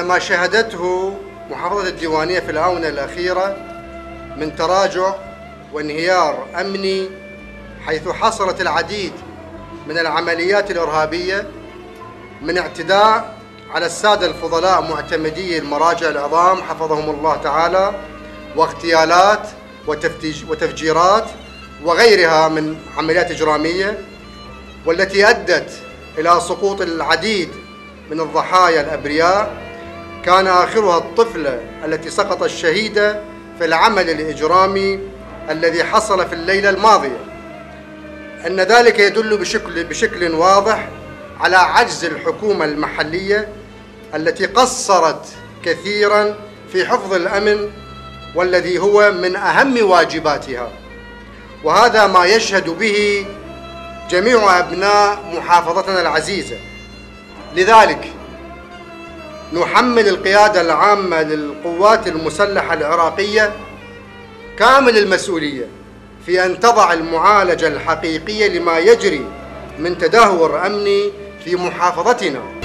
إن ما شهدته محافظة الديوانية في الآونة الأخيرة من تراجع وانهيار أمني، حيث حصلت العديد من العمليات الإرهابية من اعتداء على السادة الفضلاء معتمدي المراجع العظام حفظهم الله تعالى، واغتيالات وتفجيرات وغيرها من عمليات إجرامية، والتي أدت إلى سقوط العديد من الضحايا الأبرياء، كان آخرها الطفلة التي سقطت شهيدة في العمل الإجرامي الذي حصل في الليلة الماضية. أن ذلك يدل بشكل واضح على عجز الحكومة المحلية التي قصرت كثيراً في حفظ الأمن، والذي هو من أهم واجباتها، وهذا ما يشهد به جميع أبناء محافظتنا العزيزة. لذلك نحمل القيادة العامة للقوات المسلحة العراقية كامل المسؤولية في أن تضع المعالجة الحقيقية لما يجري من تدهور أمني في محافظتنا.